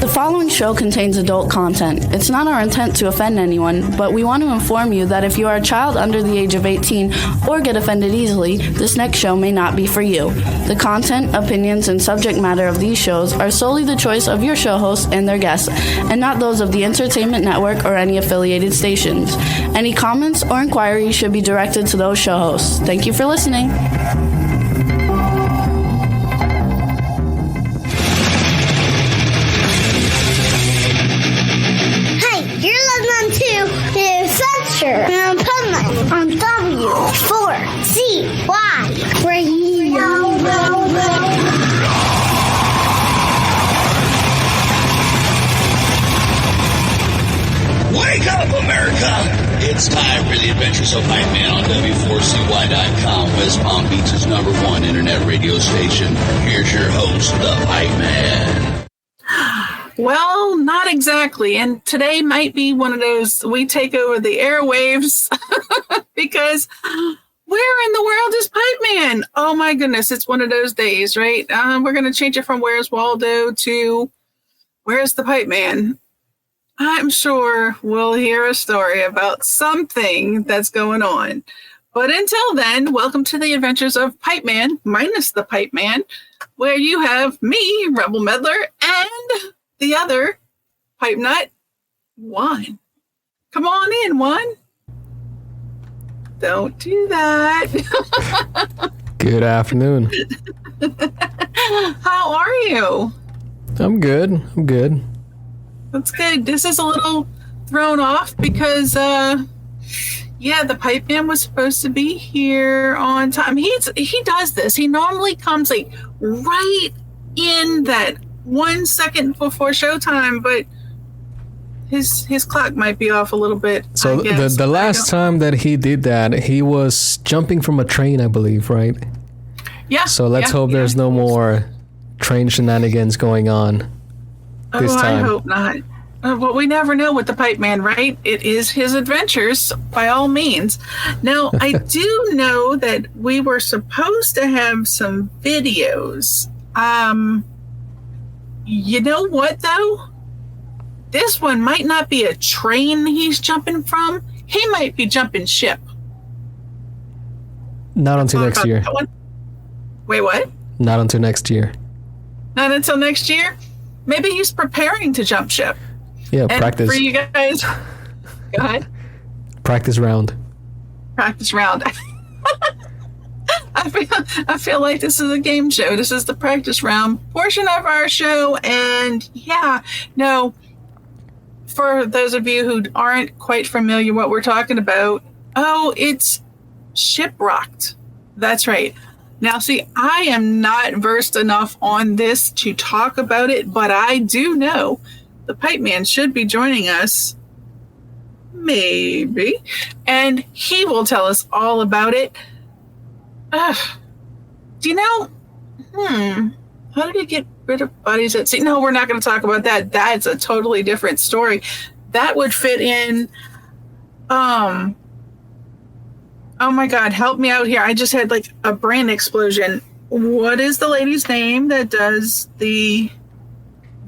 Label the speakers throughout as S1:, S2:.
S1: The following show contains adult content. It's not our intent to offend anyone, but we want to inform you that if you are a child under the age of 18 or get offended easily, this next show may not be for you. The content, opinions, and subject matter of these shows are solely the choice of your show hosts and their guests, and not those of the Entertainment Network or any affiliated stations. Any comments or inquiries should be directed to those show hosts. Thank you for listening.
S2: And Pipeman on W4CY Radio.
S3: Wake up, America! It's time for the Adventures of Pipeman on W4CY.com, West Palm Beach's #1 internet radio station. Here's your host, the Pipeman.
S4: Well, not exactly. And today might be one of those we take over the airwaves because where in the world is Pipeman? Oh my goodness, it's one of those days, right? We're going to change it from Where's Waldo to Where's the Pipeman? I'm sure we'll hear a story about something that's going on. But until then, welcome to the Adventures of Pipeman, minus the Pipeman, where you have me, Rebel Meddler, and the other pipe nut, Juan. Come on in, Juan. Don't do that.
S5: Good afternoon.
S4: How are you?
S5: I'm good.
S4: That's good. This is a little thrown off because, the Pipeman was supposed to be here on time. He does this. He normally comes like right in that 1 second before showtime, but his clock might be off a little bit.
S5: So the last time that he did that, he was jumping from a train, I believe, right?
S4: Yeah.
S5: So let's hope there's no more train shenanigans going on this time.
S4: I hope not. Well, we never know with the Pipeman, right? It is his adventures, by all means. Now, I do know that we were supposed to have some videos. You know what, though? This one might not be a train he's jumping from. He might be jumping ship.
S5: Not until next year.
S4: Wait, what?
S5: Not until next year.
S4: Not until next year? Maybe he's preparing to jump ship.
S5: Yeah,
S4: and
S5: practice.
S4: For you guys, go ahead.
S5: Practice round.
S4: I feel like this is a game show. This is the practice round portion of our show. And for those of you who aren't quite familiar what we're talking about, it's Shiprocked. That's right. Now, see, I am not versed enough on this to talk about it, but I do know the Pipeman should be joining us, maybe, and he will tell us all about it. Do you know, how did he get rid of bodies at sea? No, we're not going to talk about that. That's a totally different story. That would fit in, oh my God, help me out here. I just had like a brain explosion. What is the lady's name that does the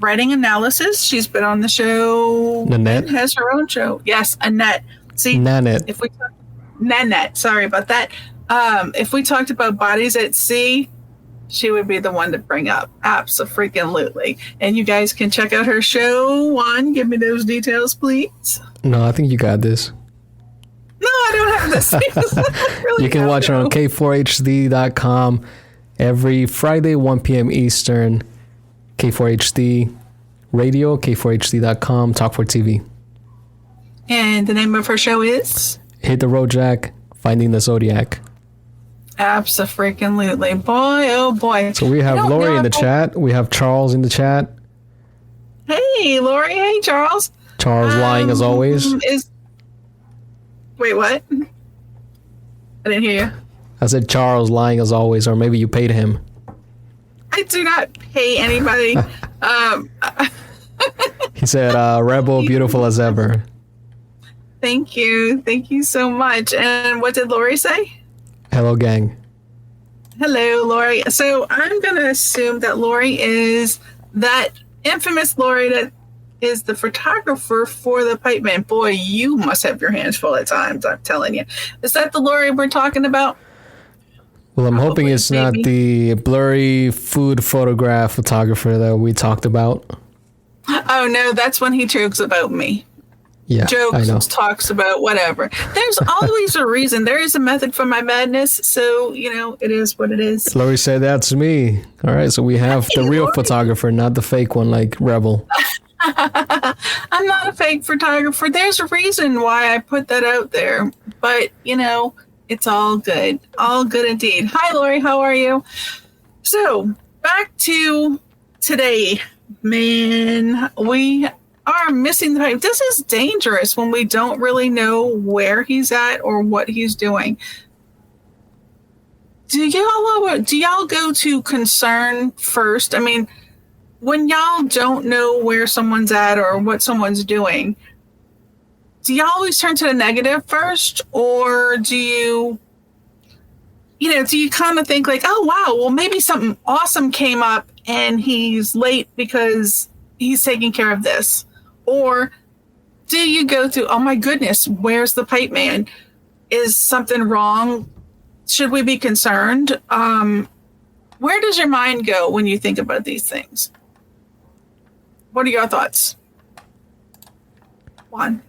S4: writing analysis? She's been on the show.
S5: Nanette?
S4: Has her own show. Yes, Annette. See,
S5: Nanette.
S4: Nanette, sorry about that. If we talked about bodies at sea, she would be the one to bring up. Abso-freaking-lutely. And you guys can check out her show. Juan, give me those details, please.
S5: No, I think you got this.
S4: No, I don't have this. Really,
S5: you can watch her on K4HD.com every Friday, 1 p.m. Eastern. K4HD Radio, K4HD.com, Talk4TV.
S4: And the name of her show is?
S5: Hit the Road Jack, Finding the Zodiac.
S4: Abso-freaking-lutely. Boy, oh boy.
S5: So we have Lori in the chat. We have Charles in the chat.
S4: Hey, Lori. Hey, Charles.
S5: Charles lying as always.
S4: Wait, what? I didn't hear you.
S5: I said Charles lying as always, or maybe you paid him.
S4: I do not pay anybody.
S5: He said, Rebel, beautiful as ever.
S4: Thank you. Thank you so much. And what did Lori say?
S5: Hello, gang.
S4: Hello, Lori. So I'm going to assume that Lori is that infamous Lori that is the photographer for the Pipeman. Boy, you must have your hands full at times, I'm telling you. Is that the Lori we're talking about?
S5: Well, I'm hoping it's not the blurry food photograph photographer that we talked about.
S4: Oh, no, that's when he jokes about me.
S5: Yeah, I know.
S4: Jokes, talks about whatever. There's always a reason. There is a method for my madness. So, it is what it is.
S5: Lori said, that's me. All right, so we have the real photographer, not the fake one like Rebel.
S4: I'm not a fake photographer. There's a reason why I put that out there. But, it's all good. All good indeed. Hi, Lori. How are you? So, back to today. Man, we are missing the pipe. This is dangerous when we don't really know where he's at or what he's doing. Do y'all go to concern first? I mean, when y'all don't know where someone's at or what someone's doing, do you always turn to the negative first, or do you kind of think like, oh, wow, well, maybe something awesome came up and he's late because he's taking care of this? Or do you go through, oh, my goodness, where's the Pipeman? Is something wrong? Should we be concerned? Where does your mind go when you think about these things? What are your thoughts? Juan?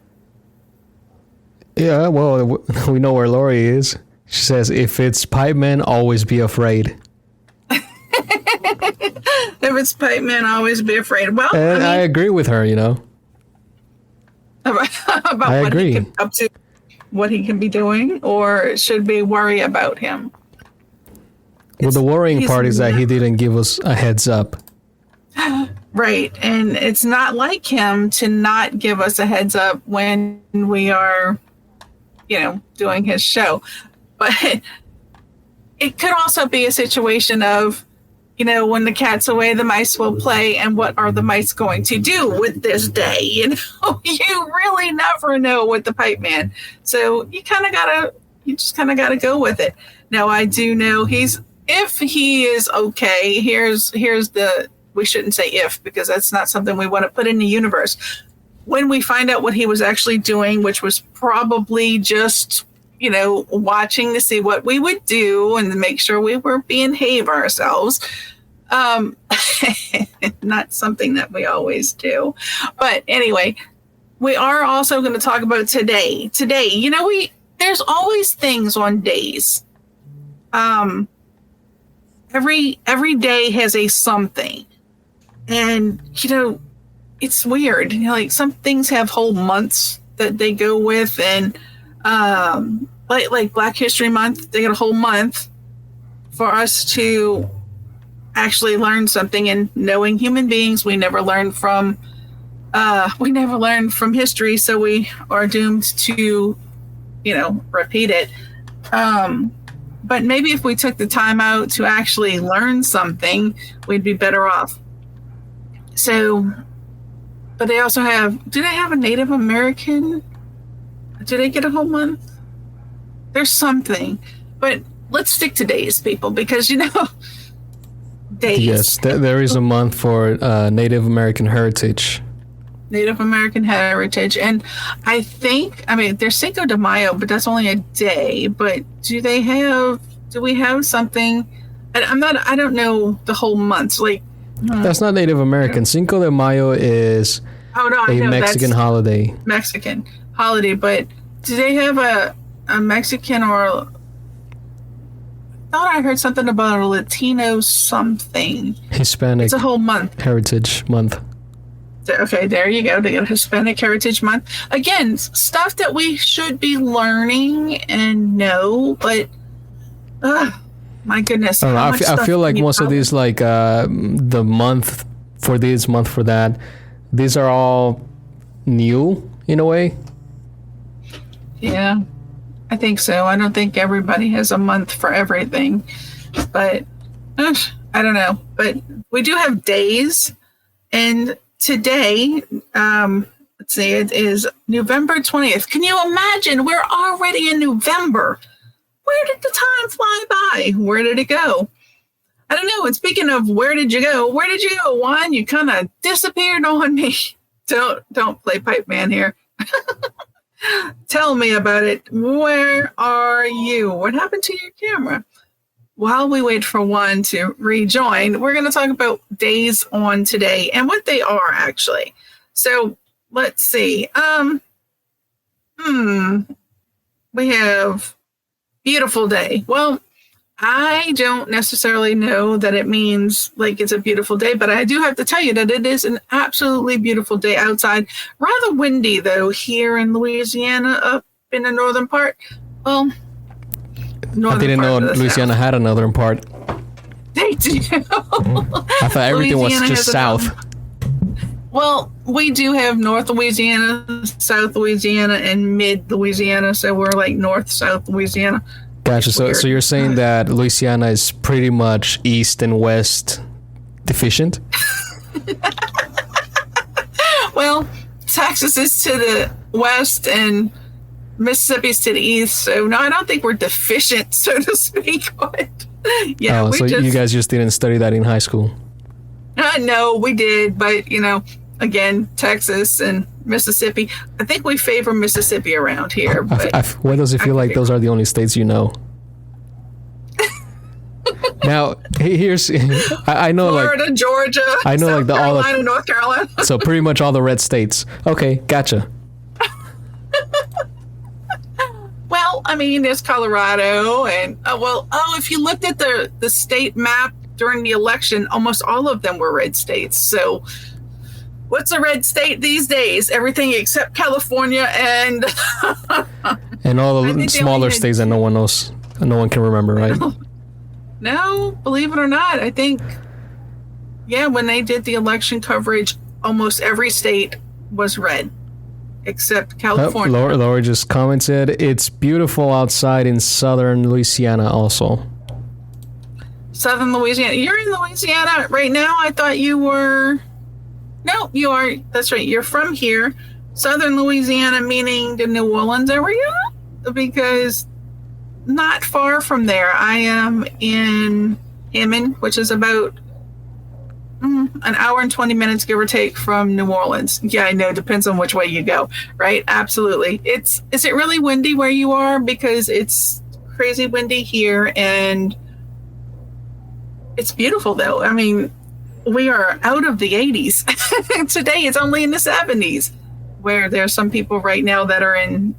S5: Yeah, well, we know where Lori is. She says, if it's Pipeman, always be afraid.
S4: If it's Pipeman, always be afraid. Well,
S5: and I agree with her,
S4: About
S5: I
S4: what
S5: agree.
S4: he can up to, what he can be doing, or should we worry about him?
S5: Well, the worrying part is that he didn't give us a heads up.
S4: Right. And it's not like him to not give us a heads up when we are, doing his show. But it could also be a situation of, when the cat's away, the mice will play. And what are the mice going to do with this day? You really never know with the Pipeman. So you just kind of got to go with it. Now, I do know if he is okay, here's we shouldn't say if, because that's not something we want to put in the universe. When we find out what he was actually doing, which was probably just, watching to see what we would do and to make sure we were behave ourselves. Not something that we always do. But anyway, we are also going to talk about today. Today, there's always things on days. Every day has a something. And, it's weird. Like some things have whole months that they go with, and like Black History Month, they got a whole month for us to actually learn something. And knowing human beings, we never learn from history, so we are doomed to, repeat it. But maybe if we took the time out to actually learn something, we'd be better off. So, but they also do they have a Native American? Do they get a whole month? There's something. But let's stick to days, people, because, days.
S5: Yes, there is a month for Native American heritage.
S4: Native American heritage. And I think, there's Cinco de Mayo, but that's only a day. But do we have something? I don't know the whole month. Like,
S5: that's not Native American. Cinco de Mayo is a Mexican holiday.
S4: Mexican holiday, but do they have a Mexican or? I thought I heard something about a Latino something.
S5: Hispanic.
S4: It's a whole month.
S5: Heritage Month.
S4: Okay, there you go. They got Hispanic Heritage Month. Again, stuff that we should be learning and know, but my goodness.
S5: I feel like most of these, like the month for this, month for that, these are all new in a way.
S4: Yeah, I think so. I don't think everybody has a month for everything, but I don't know. But we do have days, and today, let's see, it is November 20th. Can you imagine? We're already in November. Where did the time fly by? Where did it go? I don't know. And speaking of where did you go, Juan? You kind of disappeared on me. Don't play Pipeman here. Tell me about it. Where are you? What happened to your camera? While we wait for Juan to rejoin, we're going to talk about days on today and what they are actually. So let's see. We have beautiful day. Well, I don't necessarily know that it means like it's a beautiful day, but I do have to tell you that it is an absolutely beautiful day outside. Rather windy, though, here in Louisiana, up in the northern part. Well,
S5: I didn't know Louisiana had a northern part.
S4: They do.
S5: I thought everything was just south.
S4: Well, we do have North Louisiana, South Louisiana, and Mid Louisiana, so we're like North-South Louisiana.
S5: Gotcha. So you're saying that Louisiana is pretty much east and west deficient?
S4: Well, Texas is to the west and Mississippi's to the east, so no, I don't think we're deficient, so to speak. But yeah,
S5: so you guys just didn't study that in high school?
S4: No, we did, but again, Texas and Mississippi. I think we favor Mississippi around here. But
S5: why does it feel like those are the only states you know? Now, here's I know
S4: Florida,
S5: like
S4: Georgia,
S5: I know
S4: South
S5: like
S4: Carolina, North Carolina.
S5: So pretty much all the red states. Okay, gotcha.
S4: Well, I mean, there's Colorado, and if you looked at the state map during the election, almost all of them were red states. So what's a red state these days? Everything except California and
S5: and all the smaller states that no one can remember, right?
S4: No, believe it or not, I think, when they did the election coverage, almost every state was red except California.
S5: Laura just commented, it's beautiful outside in southern Louisiana also.
S4: Southern Louisiana. You're in Louisiana right now? I thought you were... No, you are. That's right. You're from here. Southern Louisiana, meaning the New Orleans area? Because not far from there, I am in Hammond, which is about an hour and 20 minutes, give or take, from New Orleans. Yeah, I know. Depends on which way you go, right? Absolutely. Is it really windy where you are? Because it's crazy windy here, and it's beautiful, though. I mean, we are out of the 80s. Today it's only in the 70s, where there's some people right now that are in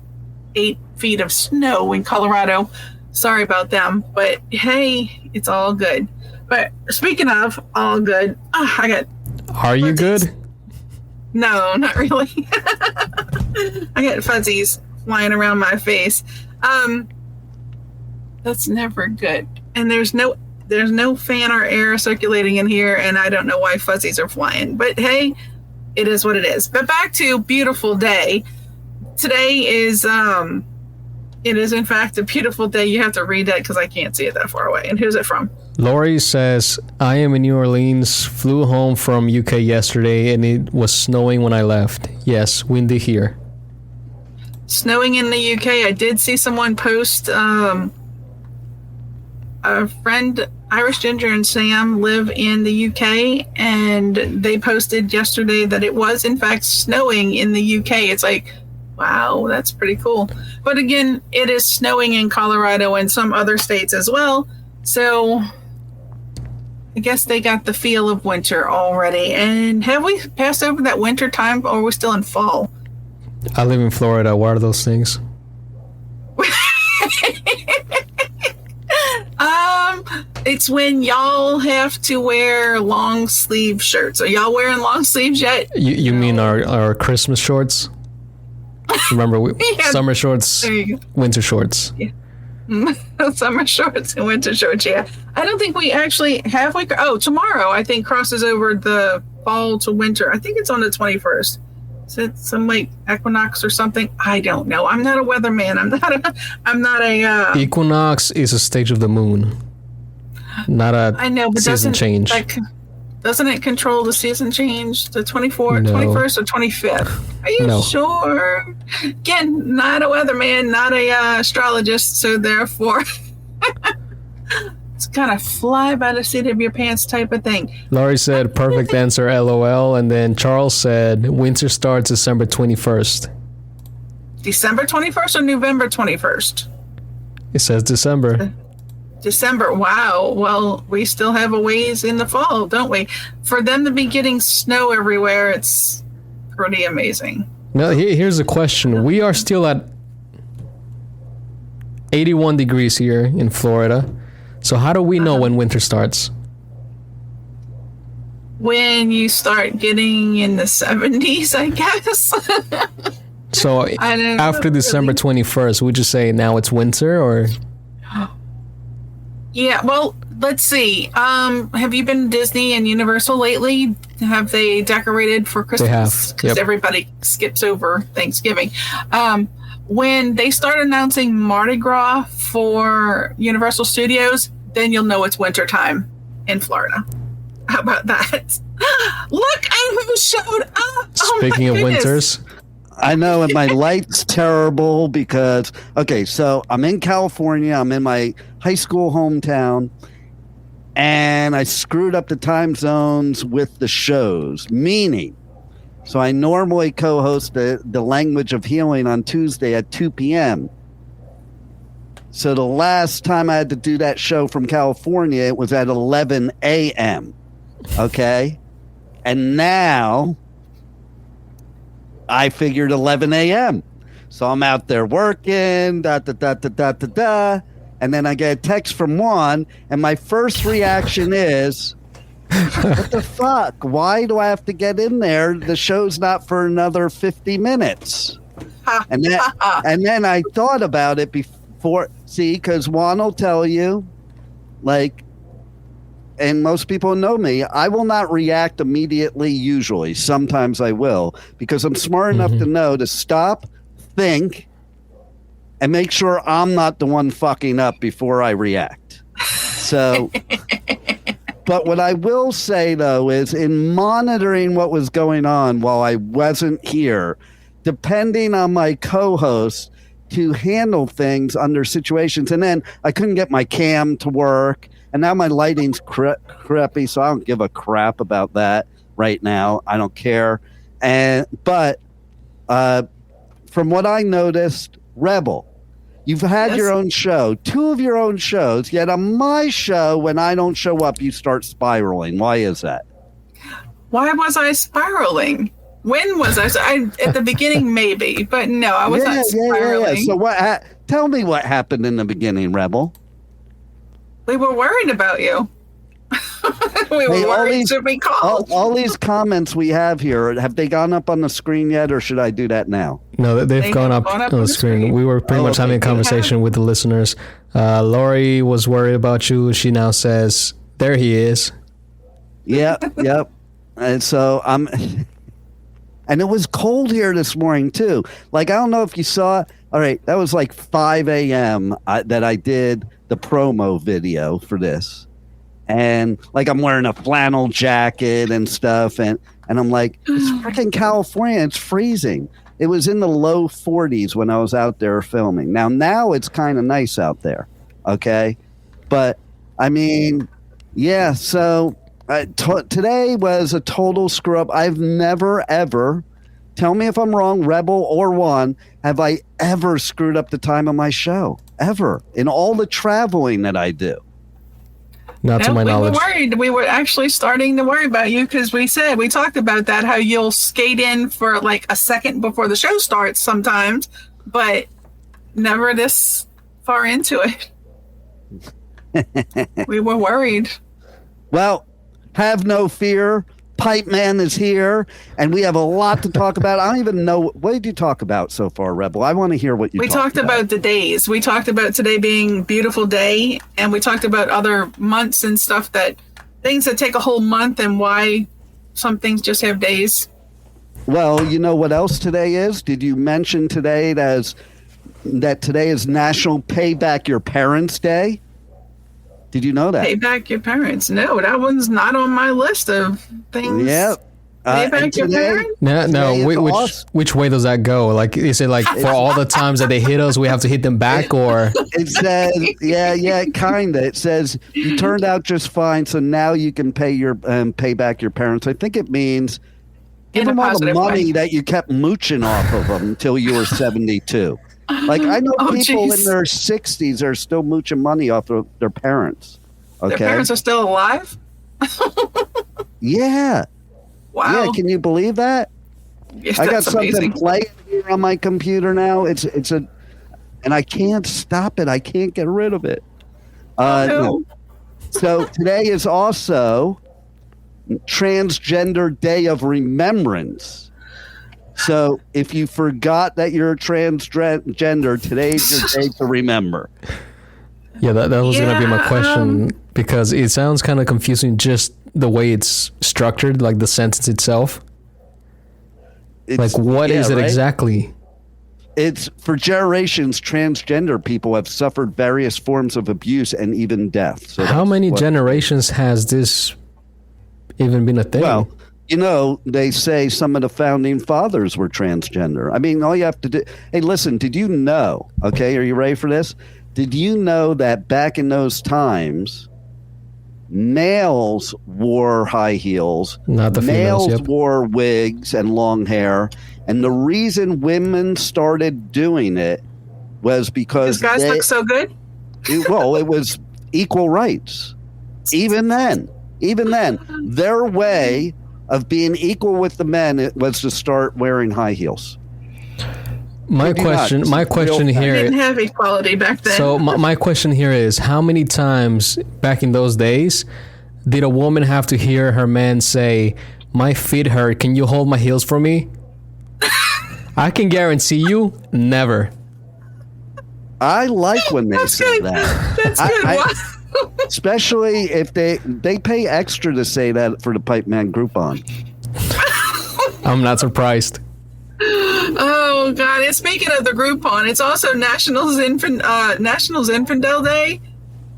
S4: 8 feet of snow in Colorado. Sorry about them, but hey, it's all good. But speaking of all good, I got...
S5: Are you good?
S4: No, not really. I got fuzzies flying around my face. That's never good. And there's no fan or air circulating in here, and I don't know why fuzzies are flying. But hey, it is what it is. But back to beautiful day. Today is, it is in fact a beautiful day. You have to read that because I can't see it that far away. And who's it from?
S5: Lori says, I am in New Orleans, flew home from UK yesterday, and it was snowing when I left. Yes, windy here.
S4: Snowing in the UK. I did see someone post, a friend, Irish Ginger and Sam, live in the UK, and they posted yesterday that it was in fact snowing in the UK. It's like, wow, that's pretty cool. But again, it is snowing in Colorado and some other states as well. So I guess they got the feel of winter already. And have we passed over that winter time, or are we still in fall?
S5: I live in Florida. What are those things?
S4: It's when y'all have to wear long sleeve shirts. Are y'all wearing long sleeves yet?
S5: You mean our Christmas shorts? Remember, summer shorts, winter shorts.
S4: Yeah. Summer shorts and winter shorts, yeah. I don't think we actually have tomorrow I think crosses over the fall to winter. I think it's on the 21st. Is it some like equinox or something? I don't know. I'm not a weatherman. I'm not a
S5: equinox is a stage of the moon. Not a season change.
S4: Doesn't it control the season change? The 24th,
S5: No.
S4: 21st, or 25th? Are you
S5: No.
S4: sure? Again, not a weatherman, not a astrologist, so therefore It's kind of fly by the seat of your pants type of thing.
S5: Laurie said, perfect answer, LOL. And then Charles said, winter starts December 21st.
S4: December 21st or November 21st?
S5: It says December.
S4: December. Wow. Well, we still have a ways in the fall, don't we? For them to be getting snow everywhere, it's pretty amazing.
S5: Now, here's a question. We are still at 81 degrees here in Florida. So how do we know when winter starts?
S4: When you start getting in the 70s, I guess.
S5: So after December 21st, would you say now it's winter or?
S4: Yeah, well, let's see. Have you been to Disney and Universal lately? Have they decorated for Christmas?
S5: They have.
S4: Because everybody skips over Thanksgiving. When they start announcing Mardi Gras for Universal Studios, then you'll know it's wintertime in Florida. How about that? Look at who showed up.
S5: Speaking of winters.
S6: I know, and my light's terrible because, okay, so I'm in California. I'm in my high school hometown, and I screwed up the time zones with the shows, meaning, so I normally co-host the Language of Healing on Tuesday at 2 p.m. So the last time I had to do that show from California, it was at 11 a.m., okay? And now I figured 11 a.m. So I'm out there working, and then I get a text from Juan, and my first reaction is, what the fuck? Why do I have to get in there? The show's not for another 50 minutes. And then I thought about it before, because Juan will tell you, like, and most people know me, I will not react immediately usually. Sometimes I will, because I'm smart enough to know to stop, think, and make sure I'm not the one fucking up before I react. So, but what I will say, though, is in monitoring what was going on while I wasn't here, depending on my co-host to handle things under situations, and then I couldn't get my cam to work, and now my lighting's crappy, so I don't give a crap about that right now. I don't care. But from what I noticed, Rebel, you've had your own show, 2 of your own shows, yet on my show, when I don't show up, you start spiraling. Why is that?
S4: Why was I spiraling? When was I? At the beginning, maybe, but no, I was not spiraling.
S6: Yeah. So tell me what happened in the beginning, Rebel.
S4: We were worried about you. We were worried to be called.
S6: All these comments we have here, have they gone up on the screen yet, or should I do that now?
S5: No, they've gone up on the screen. We were pretty much having a conversation with the listeners. Lori was worried about you. She now says, there he is. Yep.
S6: And so I'm... And it was cold here this morning, too. Like, I don't know if you saw... All right, that was like 5 a.m. that I did the promo video for this. And, like, I'm wearing a flannel jacket and stuff. And I'm like, it's freaking California. It's freezing. It was in the low 40s when I was out there filming. Now it's kind of nice out there, okay? But, I mean, yeah, so... today was a total screw up. I've never, ever, tell me if I'm wrong, Rebel or Juan, have I ever screwed up the time of my show? Ever. In all the traveling that I do.
S5: Not to my knowledge.
S4: We were worried. We were actually starting to worry about you because we talked about that, how you'll skate in for like a second before the show starts sometimes, but never this far into it. We were worried.
S6: Well, have no fear. Pipeman is here, and we have a lot to talk about. I don't even know. What did you talk about so far, Rebel? I want to hear what you
S4: talked about. The days. We talked about today being beautiful day, and we talked about other months and stuff, things that take a whole month and why some things just have days.
S6: Well, you know what else today is? Did you mention today that today is National Pay Back Your Parents Day? Did you know that?
S4: Pay back your parents. No, that one's not on my list of things.
S6: Yep.
S4: Payback your parents?
S5: No. Which way does that go? Like, is it like for all the times that they hit us, we have to hit them back, or?
S6: It says, kind of. It says you turned out just fine, so now you can pay back your parents. I think it means give them all the money that you kept mooching off of them until you were 72. Like, I know people in their 60s are still mooching money off of their parents. Okay,
S4: their parents are still alive.
S6: Yeah.
S4: Wow.
S6: Yeah, can you believe that?
S4: Yeah,
S6: I got something
S4: amazing.
S6: playing here on my computer now. And I can't stop it. I can't get rid of it. No. So today is also Transgender Day of Remembrance. So if you forgot that you're transgender, today's your day to remember.
S5: Yeah, that was going to be my question, because it sounds kind of confusing, just the way it's structured, like the sentence itself. Like, what is it exactly?
S6: It's for generations, transgender people have suffered various forms of abuse and even death. So
S5: how many generations has this even been a thing?
S6: Well, they say some of the founding fathers were transgender. I mean, all you have to do... Hey, listen, did you know... Okay, are you ready for this? Did you know that back in those times, males wore high heels,
S5: not the females,
S6: males wore wigs and long hair, and the reason women started doing it was because
S4: guys look so good?
S6: It was equal rights. Even then, their way of being equal with the men was to start wearing high heels.
S5: My question here.
S4: They didn't have equality back then.
S5: So my question here is, how many times back in those days did a woman have to hear her man say, "My feet hurt, can you hold my heels for me?" I can guarantee you, never.
S6: I like when they say that.
S4: That's good.
S6: Especially if they pay extra to say that for the Pipeman Groupon.
S5: I'm not surprised.
S4: Oh God! And speaking of the Groupon, it's also National Zinfandel Day.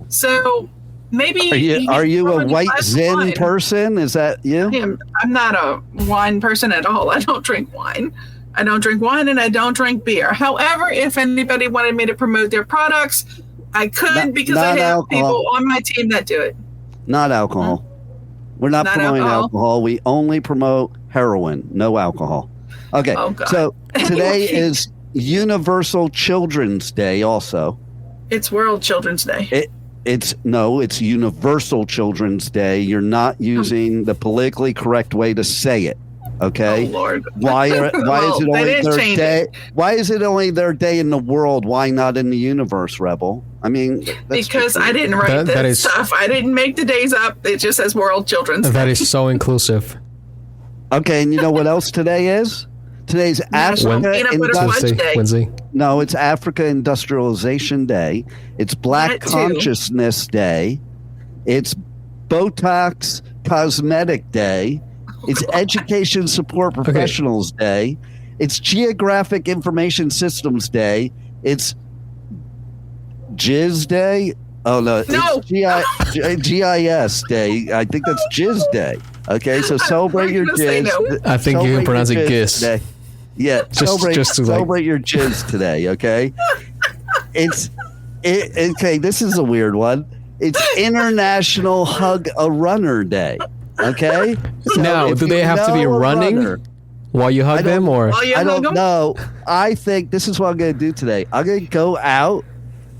S4: So maybe
S6: are you a white Zin person? Is that you?
S4: I'm not a wine person at all. I don't drink wine. And I don't drink beer. However, if anybody wanted me to promote their products, I could, because I have people on my team that do it.
S6: Not alcohol. We're not promoting alcohol. We only promote heroin. No alcohol. Okay, so today is Universal Children's Day also.
S4: It's World Children's Day.
S6: It's Universal Children's Day. You're not using the politically correct way to say it. Okay.
S4: Oh Lord.
S6: Why is it only their day? Why is it only their day in the world? Why not in the universe, Rebel? I mean,
S4: because I didn't write that stuff. I didn't make the days up. It just says World Children's Day.
S5: That is so inclusive.
S6: Okay, and you know what else today is? Today's
S5: Wednesday.
S6: No, it's Africa Industrialization Day. It's Black Consciousness Day. It's Botox Cosmetic Day. It's Education Support Professionals Day. It's Geographic Information Systems Day. It's Jizz Day. Oh, no. It's GIS Day. I think that's Jizz Day. Okay, so celebrate your jizz.
S5: No. I think you can pronounce it GIS.
S6: Today. Yeah, celebrate your jizz today, okay? Okay, this is a weird one. It's International Hug a Runner Day, okay? So
S5: now, do they have to be running while you hug them, or?
S6: I don't know. I think this is what I'm going to do today. I'm going to go out,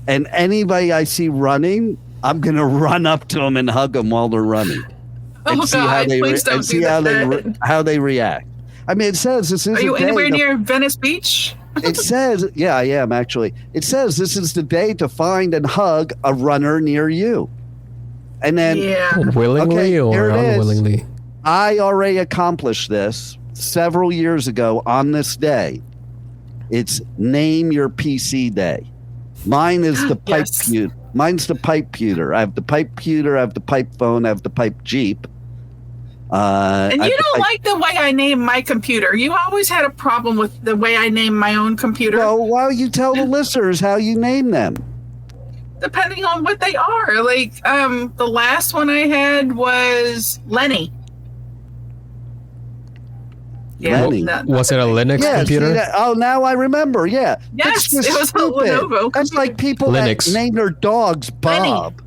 S6: and anybody I see running, I'm going to run up to them and hug them while they're running. And see how they react. I mean, it says this is.
S4: Are you anywhere near Venice Beach?
S6: It says, yeah, I am actually. It says this is the day to find and hug a runner near you. And then,
S5: willingly or unwillingly?
S6: I already accomplished this several years ago on this day. It's Name Your PC Day. Mine is the pipe pewter. Mine's the pipe pewter. I have the pipe pewter. I have the pipe phone. I have the pipe Jeep.
S4: And you don't like the way I name my computer. You always had a problem with the way I name my own computer.
S6: Well, why don't you tell the listeners how you name them?
S4: Depending on what they are. Like, the last one I had was Lenny. Yeah,
S6: Lenny.
S5: Was it a Linux
S6: Yeah,
S5: computer?
S6: see that? Oh, now I remember. Yeah.
S4: Yes,
S6: That's just
S4: it was a
S6: stupid.
S4: Lenovo
S6: That's like people
S5: Linux.
S6: that name their dogs Bob.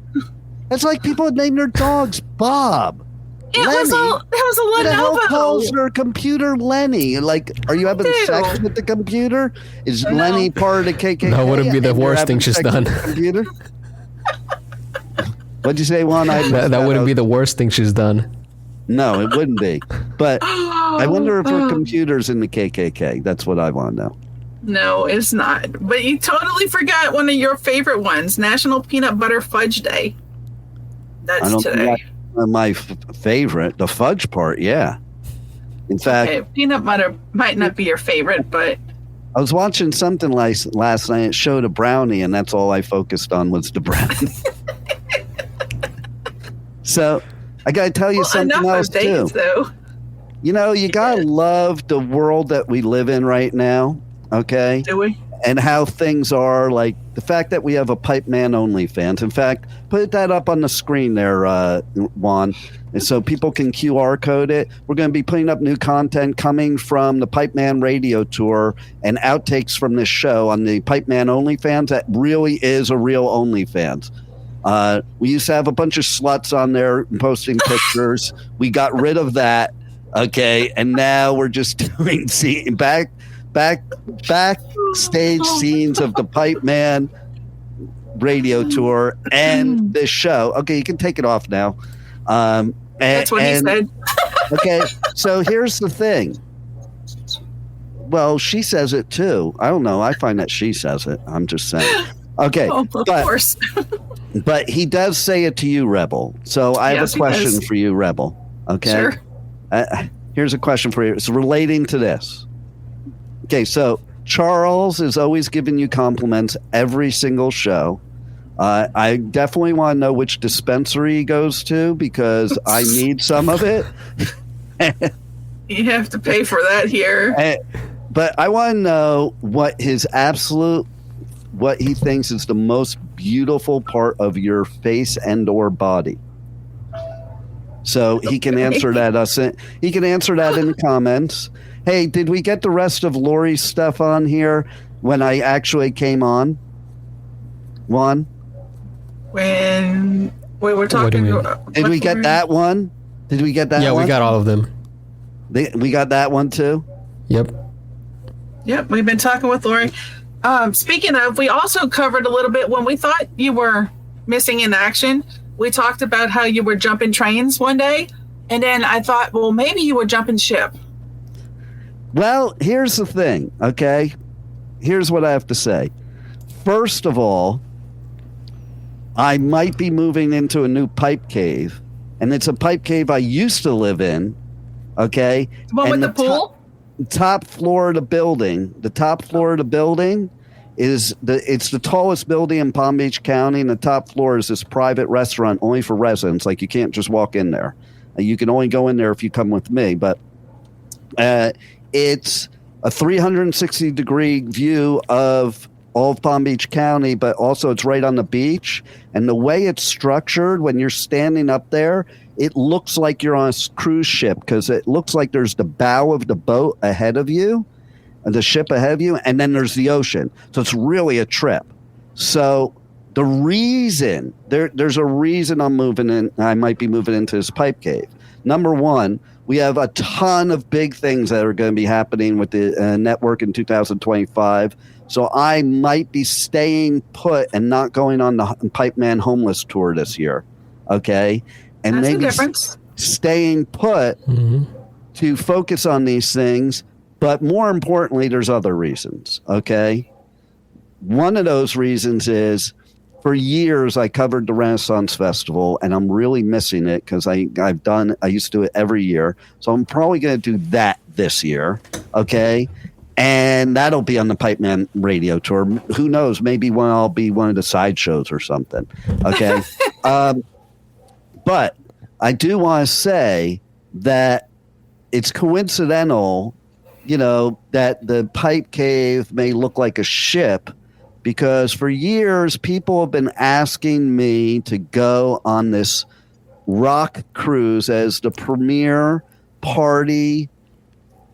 S6: That's like people that name their dogs Bob.
S4: It was a
S6: Who the hell calls
S4: Lenovo.
S6: their computer Lenny? Like, are you having
S4: Ew.
S6: sex with the computer? Is
S4: No.
S6: Lenny part of the KKK?
S5: That wouldn't be the
S6: and you're
S5: worst
S6: having
S5: thing she's
S6: sex with
S5: done.
S6: the computer? What'd you say, Juan?
S5: That wouldn't be the worst thing she's done.
S6: No, it wouldn't be. But I wonder if her computer's in the KKK. That's what I want to know.
S4: No, it's not. But you totally forgot one of your favorite ones, National Peanut Butter Fudge Day.
S6: I
S4: That's
S6: don't
S4: today.
S6: think that's my favorite. The fudge part, yeah. In fact,
S4: Okay, peanut butter might not be your favorite, but
S6: I was watching something last night. It showed a brownie, and that's all I focused on was the brownie. So I got to tell you something
S4: enough
S6: else
S4: of dates,
S6: too.
S4: though.
S6: You know, you got to love the world that we live in right now, okay?
S4: Do we?
S6: And how things are, like the fact that we have a Pipeman OnlyFans. In fact, put that up on the screen there, Juan, and so people can QR code it. We're going to be putting up new content coming from the Pipeman Radio Tour and outtakes from this show on the Pipeman OnlyFans. That really is a real OnlyFans. We used to have a bunch of sluts on there posting pictures. We got rid of that, okay, and now we're just doing backstage scenes of the Pipeman Radio Tour and this show. Okay, you can take it off now.
S4: That's what he said.
S6: Okay, so here's the thing. Well, she says it too. I don't know. I find that she says it. I'm just saying. Okay,
S4: Oh, of course.
S6: but he does say it to you, Rebel. So I have
S4: Yes,
S6: a
S4: he
S6: question
S4: does.
S6: for you, Rebel. Okay.
S4: Sure.
S6: Here's a question for you. It's relating to this. Okay, so Charles is always giving you compliments every single show. I definitely want to know which dispensary he goes to because I need some of it.
S4: You have to pay for that here.
S6: But I want to know what he thinks is the most beautiful part of your face and or body. So he can answer that he can answer that in the comments. Hey, did we get the rest of Lori's stuff on here when I actually came on? Juan?
S4: When we were
S5: What do you
S4: talking,
S5: mean?
S6: Did we get that one? Did we get that
S5: Yeah,
S6: one?
S5: we got all of them.
S6: We got that one too?
S5: Yep.
S4: Yep, we've been talking with Lori. Speaking of, we also covered a little bit when we thought you were missing in action. We talked about how you were jumping trains one day, and then I thought, well, maybe you were jumping ship.
S6: Well, here's the thing, okay? Here's what I have to say. First of all, I might be moving into a new pipe cave, and it's a pipe cave I used to live in, okay?
S4: The one with
S6: And
S4: the pool?
S6: top floor of the building. The top floor of the building it's the tallest building in Palm Beach County, and the top floor is this private restaurant only for residents. Like, you can't just walk in there. You can only go in there if you come with me, but it's a 360-degree view of all of Palm Beach County, but also it's right on the beach. And the way it's structured, when you're standing up there, it looks like you're on a cruise ship because it looks like there's the bow of the boat ahead of you, and the ship ahead of you, and then there's the ocean. So it's really a trip. So the reason, there's a reason I might be moving into this pipe cave. Number one, we have a ton of big things that are going to be happening with the network in 2025. So I might be staying put and not going on the Pipeman homeless tour this year. Okay. And
S4: That's the
S6: maybe
S4: difference.
S6: staying put to focus on these things. But more importantly, there's other reasons. Okay. One of those reasons is, for years, I covered the Renaissance Festival, and I'm really missing it because I used to do it every year. So I'm probably going to do that this year. Okay. And that'll be on the Pipeman Radio Tour. Who knows? Maybe I'll be one of the sideshows or something. Okay. But I do want to say that it's coincidental, that the pipe cave may look like a ship, because for years people have been asking me to go on this rock cruise as the premier party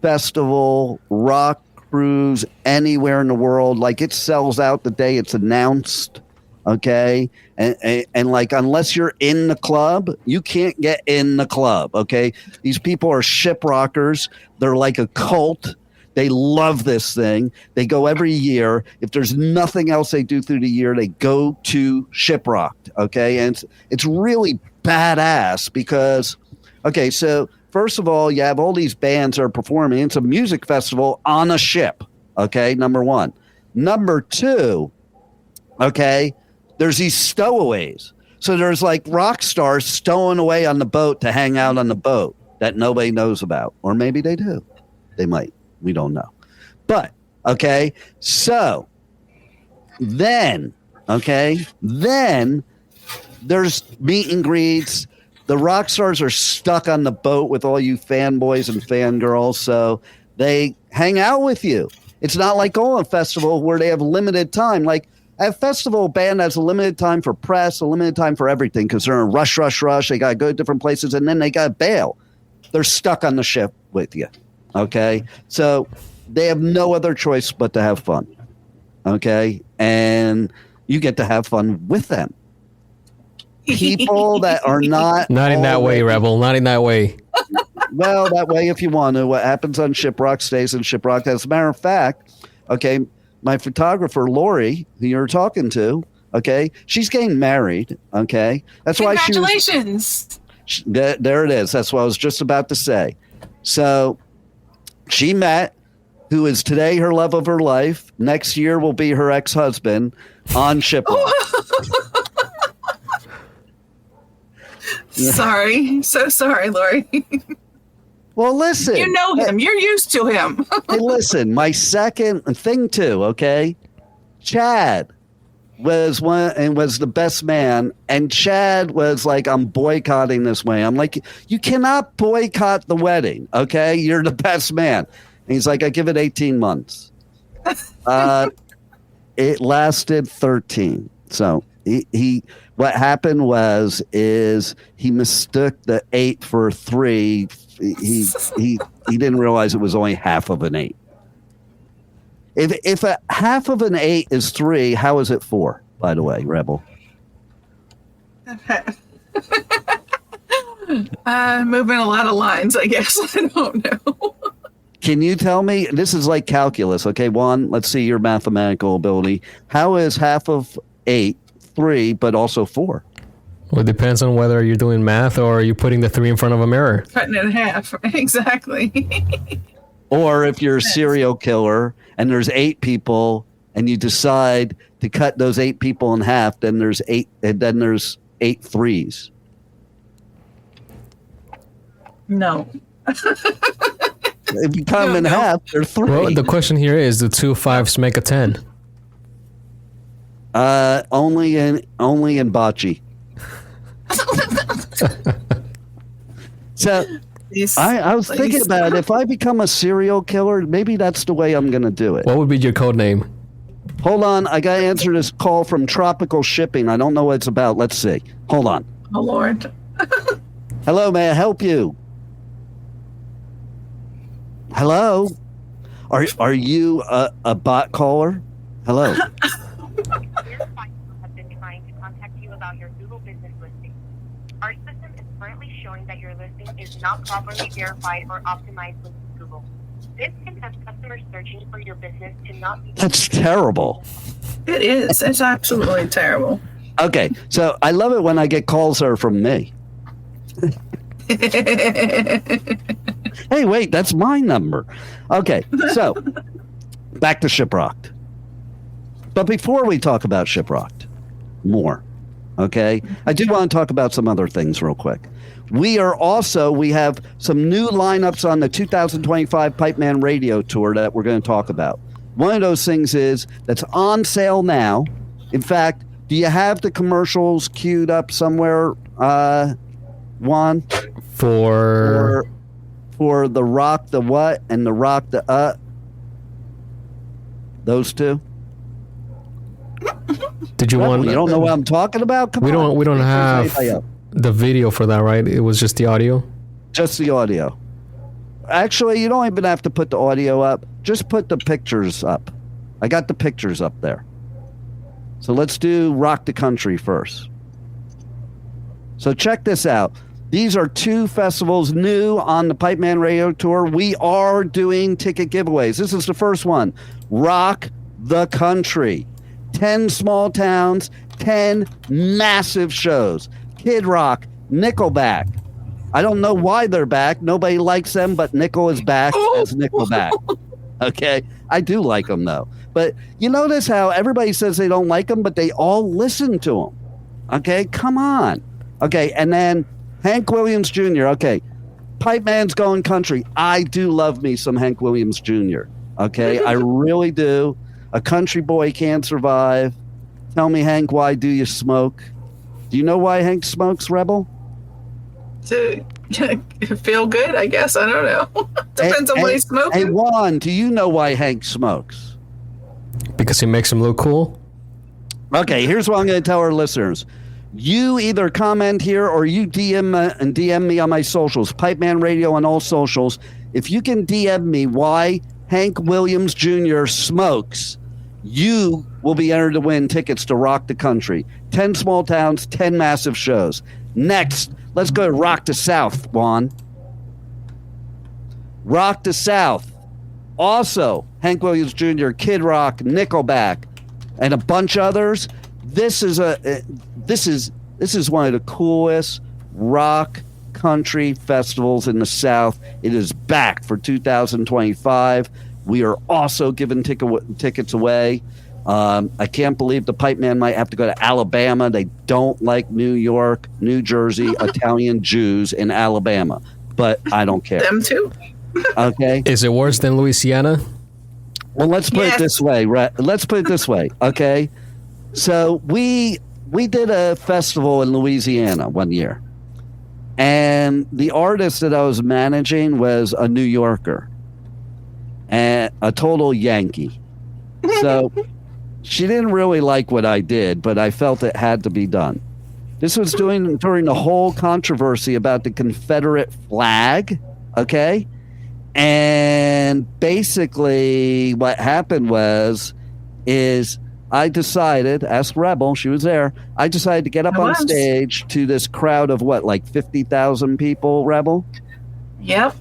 S6: festival, rock cruise anywhere in the world. Like, it sells out the day it's announced. Okay. And like, unless you're in the club, you can't get in the club. Okay. These people are shiprockers. They're like a cult. They love this thing. They go every year. If there's nothing else they do through the year, they go to Shiprocked. Okay. And it's really badass because, okay, so first of all, you have all these bands that are performing. It's a music festival on a ship. Okay. Number one. Number two, okay, there's these stowaways. So there's like rock stars stowing away on the boat to hang out on the boat that nobody knows about. Or maybe they do. They might. We don't know. But, okay, so then there's meet and greets. The rock stars are stuck on the boat with all you fanboys and fangirls, so they hang out with you. It's not like going to a festival where they have limited time. Like, at a festival, band has a limited time for press, a limited time for everything because they're in rush. They got to go to different places, and then they got to bail. They're stuck on the ship with you, okay? So they have no other choice but to have fun, okay? And you get to have fun with them. People that are not
S5: in that way, Rebel. Not in that way.
S6: Well, that way if you want to. What happens on Shiprocked stays in Shiprocked. As a matter of fact, okay, my photographer, Lori, who you're talking to, okay, she's getting married, okay? That's why
S4: Congratulations.
S6: There it is. That's what I was just about to say. So she met who is today her love of her life. Next year will be her ex-husband on Shiprocked.
S4: Sorry. So sorry, Lori.
S6: Well, listen.
S4: You know him. You're used to him.
S6: Hey, listen, my second thing too, okay? Chad was the best man, and Chad was like, I'm boycotting this way. I'm like, you cannot boycott the wedding, okay? You're the best man. And he's like, I give it 18 months. It lasted 13. So he what happened is he mistook the 8 for 3. He didn't realize it was only half of an 8. If a half of an 8 is 3, how is it 4? By the way, Rebel.
S4: Moving a lot of lines, I guess. I don't know.
S6: Can you tell me? This is like calculus. Okay, Juan, let's see your mathematical ability. How is half of 8 3, but also 4?
S5: Well, it depends on whether you're doing math or you're putting the 3 in front of a mirror.
S4: Cutting it in half. Exactly.
S6: Or if you're a serial killer and there's 8 people and you decide to cut those 8 people in half, then there's 8 threes.
S4: No.
S6: If you cut them in half, they're 3.
S5: Well, the question here is, do 2 5s make a 10?
S6: Only in bocce. So I was thinking about it. If I become a serial killer, maybe that's the way I'm going to do it.
S5: What would be your code name?
S6: Hold on. I got to answer this call from Tropical Shipping. I don't know what it's about. Let's see. Hold on.
S4: Oh, Lord.
S6: Hello, may I help you? Hello? Are you a bot caller? Hello?
S7: Your sponsor has been trying to contact you about your Google business listing. Our system is currently showing that your listing is not properly verified or optimized with Google. This can have customers searching for your business to not be...
S6: That's terrible.
S4: It is. It's absolutely terrible.
S6: Okay, so I love it when I get calls that are from me. Hey, wait, that's my number. Okay, so back to Shiprocked. But before we talk about Shiprocked more, okay, I do want to talk about some other things real quick. We have some new lineups on the 2025 Pipeman Radio Tour that we're going to talk about. One of those things is that's on sale now. In fact, do you have the commercials queued up somewhere, Juan? For the rock, the what, and the rock, the those two?
S5: Did you want?
S6: You don't know what I'm talking about? Come on.
S5: We don't have the video for that, right? It was just the audio.
S6: Just the audio. Actually, you don't even have to put the audio up. Just put the pictures up. I got the pictures up there. So let's do Rock the Country first. So check this out. These are 2 festivals new on the Pipeman Radio Tour. We are doing ticket giveaways. This is the first one. Rock the Country. 10 small towns, 10 massive shows. Kid Rock, Nickelback. I don't know why they're back. Nobody likes them, but Nickel is back as Nickelback. Okay? I do like them, though. But you notice how everybody says they don't like them, but they all listen to them. Okay? Come on. Okay, and then Hank Williams Jr. Okay, Pipeman's going country. I do love me some Hank Williams Jr. Okay, I really do. A country boy can't survive. Tell me, Hank, why do you smoke? Do you know why Hank smokes, Rebel?
S4: To feel good, I guess. I don't know. Depends on what he's smoking.
S6: Hey, Juan, do you know why Hank smokes?
S5: Because he makes him look cool?
S6: Okay, here's what I'm going to tell our listeners. You either comment here or you DM me on my socials, Pipeman Radio on all socials. If you can DM me why Hank Williams Jr. smokes, you will be entered to win tickets to Rock the Country. 10 small towns, 10 massive shows. Next, let's go to Rock the South, Juan. Rock the South. Also, Hank Williams Jr., Kid Rock, Nickelback, and a bunch of others. This is one of the coolest rock country festivals in the South. It is back for 2025. We are also giving tickets away. I can't believe the Pipeman might have to go to Alabama. They don't like New York, New Jersey, Italian Jews in Alabama, but I don't care.
S4: Them too.
S6: Okay.
S5: Is it worse than Louisiana?
S6: Well, let's put it this way. Right? Let's put it this way. Okay. So we did a festival in Louisiana one year, and the artist that I was managing was a New Yorker and a total Yankee. So she didn't really like what I did, but I felt it had to be done. This was during the whole controversy about the Confederate flag, okay? And basically what happened is I decided, ask Rebel, she was there, I decided to get up on stage to this crowd of like 50,000 people, Rebel?
S4: Yep.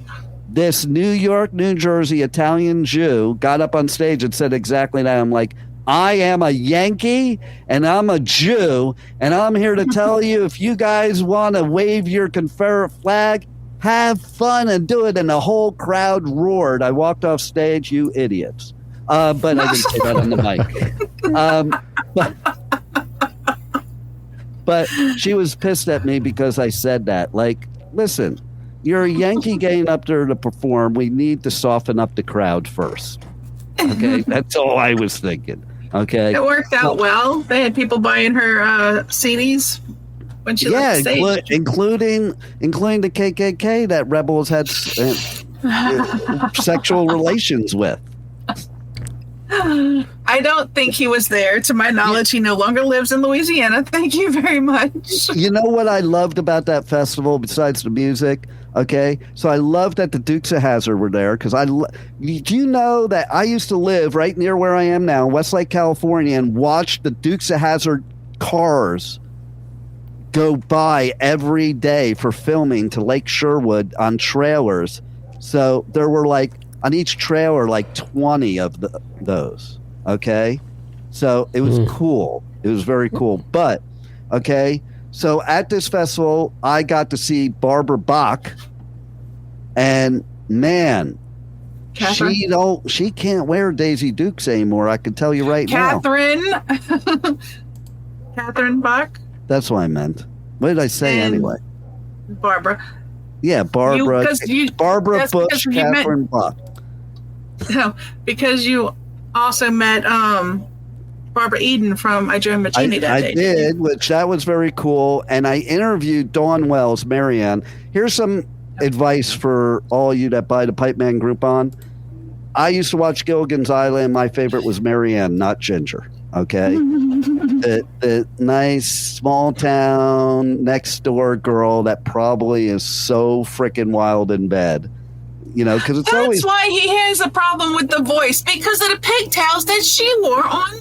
S6: This New York, New Jersey Italian Jew got up on stage and said exactly that. I'm like, I am a Yankee and I'm a Jew, and I'm here to tell you, if you guys want to wave your Confederate flag, have fun and do it. And the whole crowd roared. I walked off stage, you idiots. But I didn't say that on the mic. But she was pissed at me because I said that. Like, listen, you're a Yankee getting up there to perform. We need to soften up the crowd first. Okay? That's all I was thinking. Okay?
S4: It worked out well. They had people buying her CDs when she left the stage.
S6: Including the KKK that Rebels had sexual relations with.
S4: I don't think he was there. To my knowledge, he no longer lives in Louisiana. Thank you very much.
S6: You know what I loved about that festival besides the music? Okay, so I loved that the Dukes of Hazzard were there because do you know that I used to live right near where I am now, Westlake, California, and watch the Dukes of Hazzard cars go by every day for filming to Lake Sherwood on trailers. So there were on each trailer, 20 of those. Okay. So it was cool. It was very cool. But, okay. So at this festival, I got to see Barbara Bach, and man,
S4: Catherine?
S6: she can't wear Daisy Dukes anymore. I can tell you right now.
S4: Catherine Bach.
S6: That's what I meant. What did I say anyway?
S4: Barbara.
S6: Yeah, Barbara. Barbara Bush, Catherine Bach.
S4: No, because you also met Barbara Eden from I Joined Mancini that day.
S6: I did, which that was very cool. And I interviewed Dawn Wells, Marianne. Here's some advice for all you that buy the Pipeman Groupon. I used to watch Gilligan's Island. My favorite was Marianne, not Ginger. Okay? the nice small town next door girl that probably is so freaking wild in bed. because it's
S4: That's
S6: always.
S4: why he has a problem with the voice, because of the pigtails that she wore on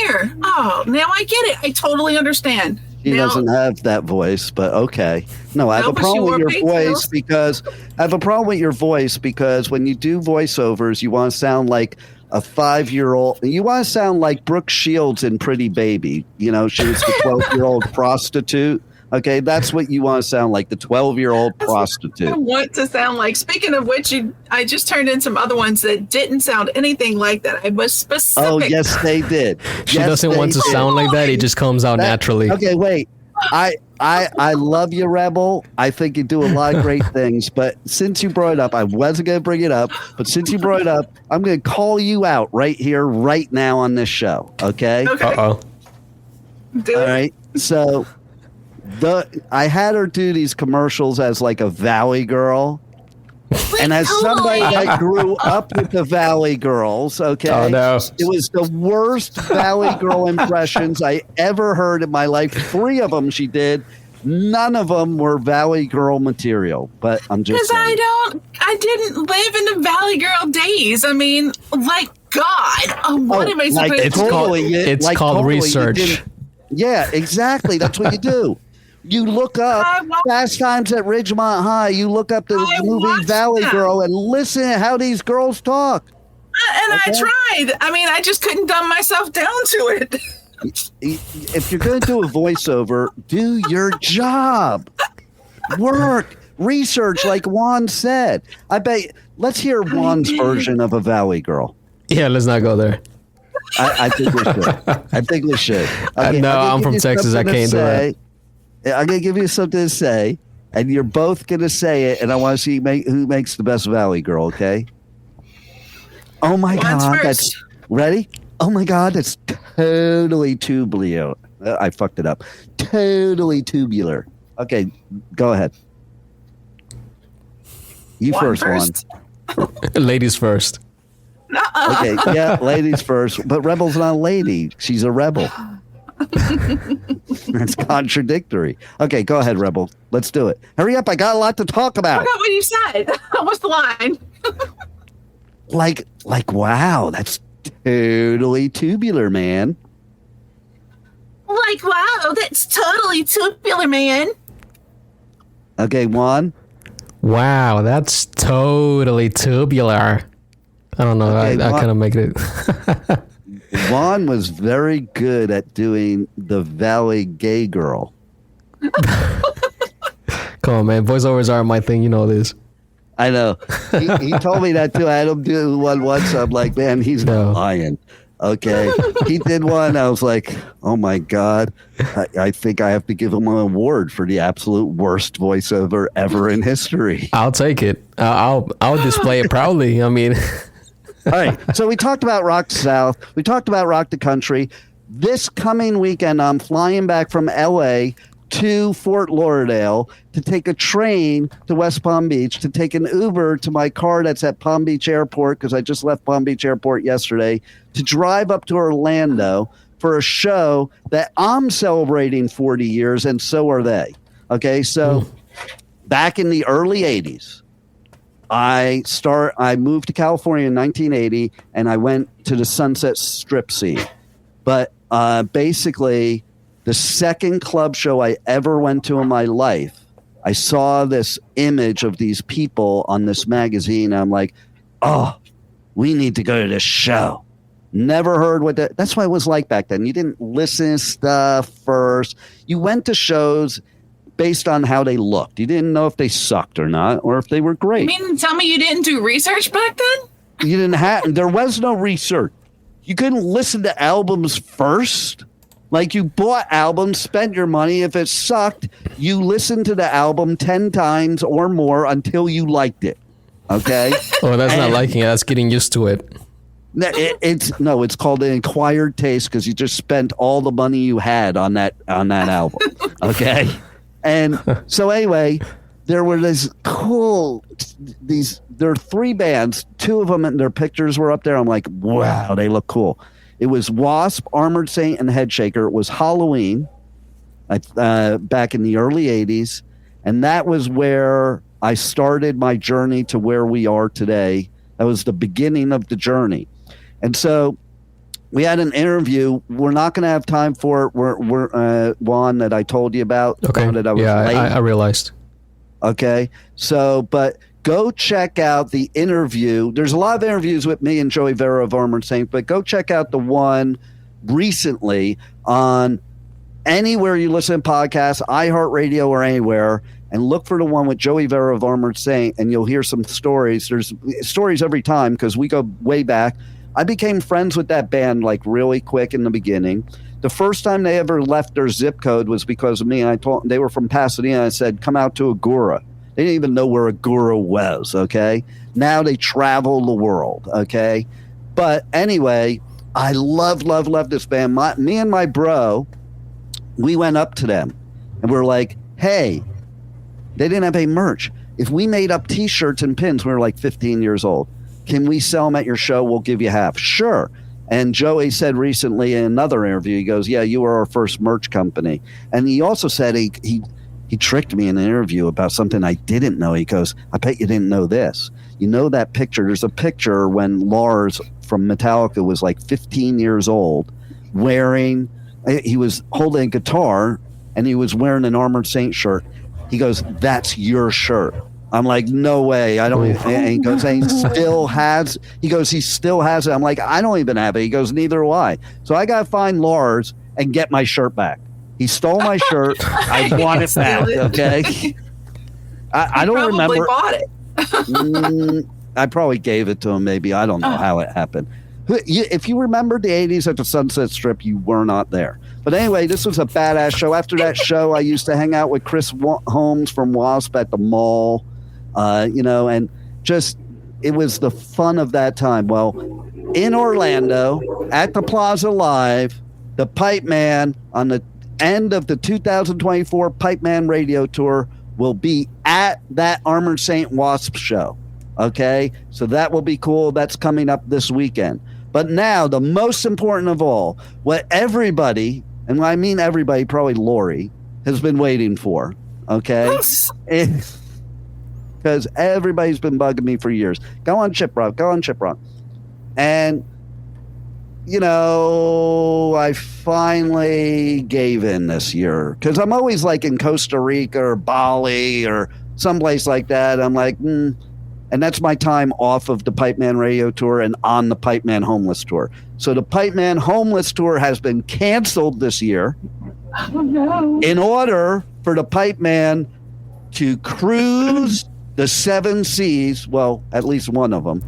S4: air. Oh, now I get it. I totally understand.
S6: She doesn't have that voice, but okay. No, I have a problem with your voice because when you do voiceovers, you want to sound like a 5-year-old. You want to sound like Brooke Shields in Pretty Baby. She was the 12-year-old prostitute. Okay, that's what you want to sound like, the 12-year-old prostitute.
S4: I want to sound like. Speaking of which, I just turned in some other ones that didn't sound anything like that. I was specific.
S6: Oh, yes, they did.
S5: She doesn't want to sound like that. It just comes out naturally.
S6: Okay, wait. I love you, Rebel. I think you do a lot of great things. But since you brought it up, I wasn't going to bring it up. But since you brought it up, I'm going to call you out right here, right now on this show. Okay?
S5: Uh-oh.
S6: All right. So I had her do these commercials as like a Valley girl. And as somebody that grew up with the Valley Girls, okay,
S5: oh, no.
S6: It was the worst Valley Girl impressions I ever heard in my life. 3 of them she did. None of them were Valley Girl material, but I'm just saying.
S4: Because I didn't live in the Valley Girl days. I mean, like God, what am I supposed to do?
S5: It's called research.
S6: Yeah, exactly. That's what you do. You look up Fast Times at Ridgemont High. You look up the movie Valley Girl and listen to how these girls talk.
S4: And I tried. I mean, I just couldn't dumb myself down to it.
S6: If you're going to do a voiceover, do your job. Work. Research, like Juan said. I bet. Let's hear Juan's version of a Valley Girl.
S5: Yeah, let's not go there.
S6: I think we should. Okay,
S5: no, I'm from Texas. I can't do that.
S6: I'm going to give you something to say, and you're both going to say it, and I want to see who makes the best Valley Girl, okay? Oh, my God. That's ready? Oh, my God. That's totally tubular. I fucked it up. Totally tubular. Okay, go ahead. You first, Juan.
S5: Ladies first.
S6: Okay, yeah, ladies first. But Rebel's not a lady. She's a rebel. It's contradictory. Okay, go ahead, Rebel. Let's do it. Hurry up. I got a lot to talk about.
S4: I forgot what you said. What's the line?
S6: like, wow, that's totally tubular, man.
S4: Like, wow, that's totally tubular, man.
S6: Okay, Juan.
S5: Wow, that's totally tubular. I don't know. Okay, I kind of make it.
S6: Juan was very good at doing the Valley gay girl.
S5: Come on, man. Voiceovers are my thing. You know this.
S6: I know. He told me that too. I had him do one once. I'm like, man, he's not lying. Okay. He did one. I was like, oh my God. I think I have to give him an award for the absolute worst voiceover ever in history.
S5: I'll take it. I'll display it proudly. I mean.
S6: All right. So we talked about Rock the South. We talked about Rock the Country. This coming weekend, I'm flying back from L.A. to Fort Lauderdale to take a train to West Palm Beach, to take an Uber to my car that's at Palm Beach Airport, because I just left Palm Beach Airport yesterday, to drive up to Orlando for a show that I'm celebrating 40 years, and so are they. Okay, so back in the early 80s, I moved to California in 1980, and I went to the Sunset Strip scene. But basically, the second club show I ever went to in my life, I saw this image of these people on this magazine. And I'm like, oh, we need to go to this show. Never heard what that's what it was like back then. You didn't listen to stuff first. You went to shows based on how they looked. You didn't know if they sucked or not, or if they were great.
S4: You mean tell me you didn't do research back then?
S6: You didn't have. There was no research. You couldn't listen to albums first. Like, you bought albums, spent your money. If it sucked, you listened to the album 10 times or more until you liked it. Okay?
S5: Oh, that's not liking it. That's getting used to it.
S6: It's called an acquired taste, because you just spent all the money you had on that album. Okay? And so anyway, there were there are 3 bands. 2 of them, and their pictures were up there. I'm like, wow, they look cool. It was W.A.S.P, Armored Saint, and Headshaker. It was Halloween back in the early 80s. And that was where I started my journey to where we are today. That was the beginning of the journey. And so we had an interview. We're not going to have time for it. We're Juan, that I told you about.
S5: Okay.
S6: That I was
S5: yeah,
S6: late.
S5: I realized.
S6: Okay. So, but go check out the interview. There's a lot of interviews with me and Joey Vera of Armored Saint, but go check out the one recently on anywhere you listen to podcasts, iHeartRadio or anywhere, and look for the one with Joey Vera of Armored Saint, and you'll hear some stories. There's stories every time because we go way back. I became friends with that band like really quick in the beginning. The first time they ever left their zip code was because of me. I told them they were from Pasadena. I said, come out to Agoura. They didn't even know where Agoura was, okay? Now they travel the world, okay? But anyway, I love this band. Me and my bro, we went up to them, and we're like, hey, they didn't have any merch. If we made up T-shirts and pins, we were like 15 years old. Can we sell them at your show? We'll give you half. Sure. And Joey said recently in another interview, he goes, yeah, you were our first merch company. And he also said he tricked me in an interview about something I didn't know. He goes, I bet you didn't know this. You know that picture? There's a picture when Lars from Metallica was like 15 years old he was holding a guitar and he was wearing an Armored Saint shirt. He goes, that's your shirt. I'm like, no way. I don't. And he goes, and he still has it. I'm like, I don't even have it. He goes, neither do I. So I got to find Lars and get my shirt back. He stole my shirt. I want it back. Okay. I don't remember.
S4: Bought it.
S6: I probably gave it to him. Maybe. I don't know how it happened. If you remember the 80s at the Sunset Strip, you were not there. But anyway, this was a badass show. After that show, I used to hang out with Chris Holmes from W.A.S.P at the mall. And just, it was the fun of that time. Well, in Orlando, at the Plaza Live, the Pipeman, on the end of the 2024 Pipeman Radio Tour, will be at that Armored Saint W.A.S.P show. Okay? So that will be cool. That's coming up this weekend. But now, the most important of all, what everybody, and when I mean everybody, probably Lori, has been waiting for. Okay? Because everybody's been bugging me for years. Go on Shiprocked. And, I finally gave in this year. Because I'm always like in Costa Rica or Bali or someplace like that. I'm like, And that's my time off of the Pipeman Radio Tour and on the Pipeman Homeless Tour. So the Pipeman Homeless Tour has been canceled this year. Oh, no. In order for the Pipeman to cruise the 7 seas, well, at least one of them,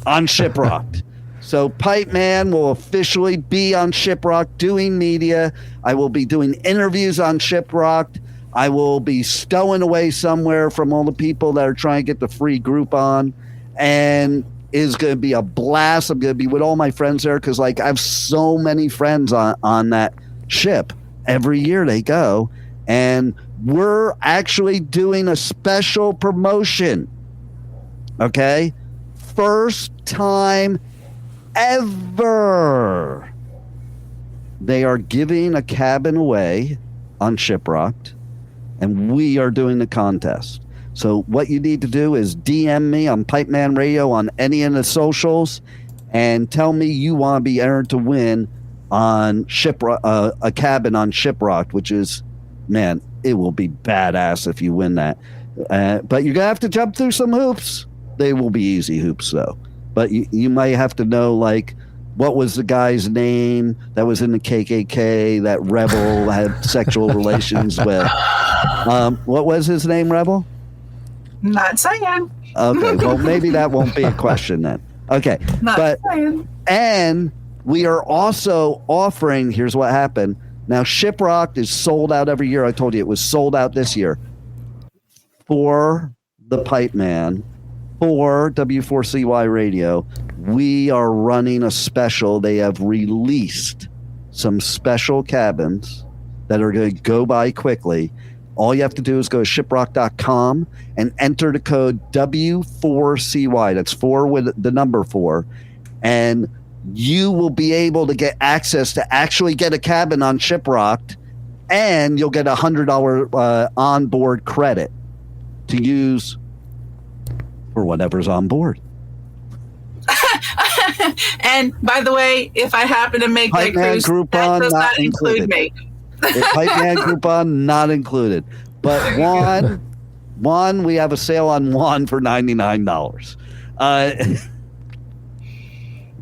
S6: on Shiprocked. So Pipeman will officially be on Shiprocked doing media. I will be doing interviews on Shiprocked. I will be stowing away somewhere from all the people that are trying to get the free Groupon. And it's going to be a blast. I'm going to be with all my friends there because, I have so many friends on that ship. Every year they go. And we're actually doing a special promotion. Okay? First time ever. They are giving a cabin away on Shiprocked, and we are doing the contest. So what you need to do is DM me on Pipeman Radio on any of the socials and tell me you want to be entered to win on a cabin on Shiprocked, which is, man, it will be badass if you win that. But you're going to have to jump through some hoops. They will be easy hoops, though. But you might have to know, what was the guy's name that was in the KKK that Rebel had sexual relations with? What was his name, Rebel?
S4: Not saying.
S6: Okay, well, maybe that won't be a question then. Okay.
S4: Not saying.
S6: And we are also offering, here's what happened. Now, Shiprocked is sold out every year. I told you it was sold out this year. For the Pipeman, for W4CY Radio, we are running a special. They have released some special cabins that are going to go by quickly. All you have to do is go to shiprocked.com and enter the code W4CY. That's 4 with the number 4. And you will be able to get access to actually get a cabin on Shiprocked, and you'll get $100 onboard credit to use for whatever's on board.
S4: And by the way, if I happen to make that
S6: Pipeman
S4: cruise,
S6: Groupon
S4: that does
S6: not
S4: not include me.
S6: Pipeman Groupon not included. But Juan, we have a sale on Juan for $99.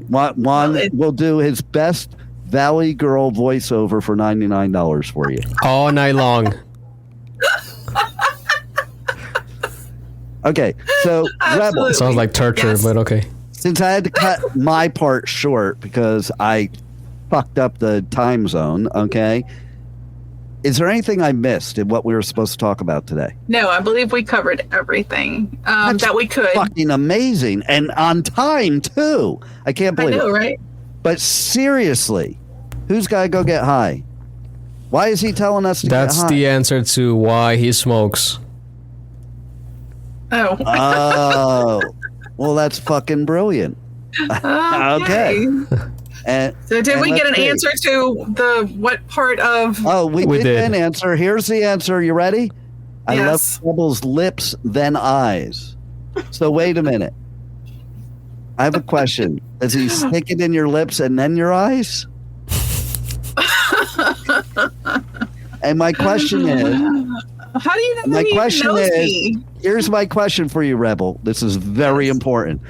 S6: Juan will do his best Valley Girl voiceover for $99 for you.
S5: All night long.
S6: Okay, so Rebel.
S5: Sounds like torture,
S4: Yes.
S5: but okay.
S6: Since I had to cut my part short because I fucked up the time zone, okay, is there anything I missed in what we were supposed to talk about today?
S4: No, I believe we covered everything that we could.
S6: Fucking amazing. And on time, too. I can't believe
S4: I know,
S6: it.
S4: right?
S6: But seriously, who's got to go get high? Why is he telling us to
S5: That's
S6: get high?
S5: the answer to why he smokes.
S4: Oh.
S6: Oh, well, that's fucking brilliant. Okay. And,
S4: So did
S6: and
S4: we get
S6: let's
S4: an
S6: see.
S4: answer to the what part of?
S6: Oh, we
S5: We
S6: did
S5: did.
S6: get an answer. Here's the answer. You ready? I love
S4: Yes.
S6: Rebel's lips, then eyes. So wait a minute. I have a question. Does he stick it in your lips and then your eyes? And my question is,
S4: How do you know?
S6: My
S4: he
S6: question
S4: knows
S6: is-
S4: me?
S6: here's my question for you, Rebel. This is very important.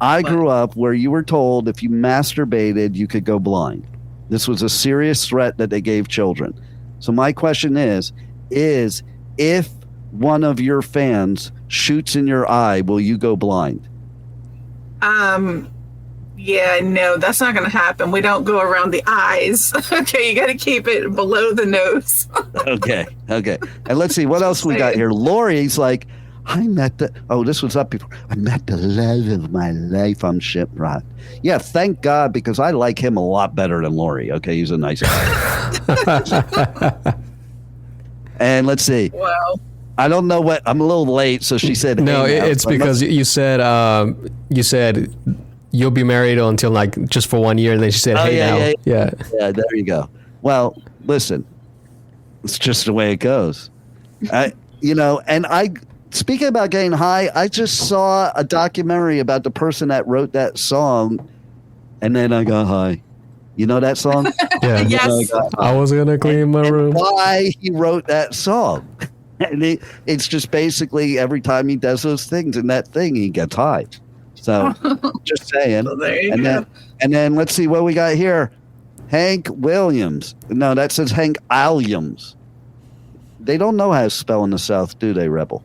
S6: I grew up where you were told if you masturbated, you could go blind. This was a serious threat that they gave children. So my question is if one of your fans shoots in your eye, will you go blind?
S4: Yeah, no, that's not going to happen. We don't go around the eyes. Okay, you got to keep it below the nose.
S6: Okay. And let's see what else we got here. Lori's like, this was up before. I met the love of my life on Shiprocked. Yeah, thank God, because I like him a lot better than Lori. Okay, he's a nice guy. And let's see.
S4: Wow.
S6: I don't know what. I'm a little late, so she said.
S5: No,
S6: hey now,
S5: it's
S6: but
S5: because you said you'll be married until like just for 1 year, and then she said,
S6: Oh,
S5: "Hey
S6: yeah,
S5: now."
S6: yeah. Yeah, there you go. Well, listen, it's just the way it goes. Speaking about getting high, I just saw a documentary about the person that wrote that song, and then I got high. You know that song?
S5: Yeah.
S4: Yes.
S5: I was gonna clean my room.
S6: Why he wrote that song? And it's just basically every time he does those things in that thing, he gets high. So just saying.
S4: Well, there you go.
S6: And then let's see what we got here. Hank Williams. No, that says Hank Williams. They don't know how to spell in the South, do they, Rebel?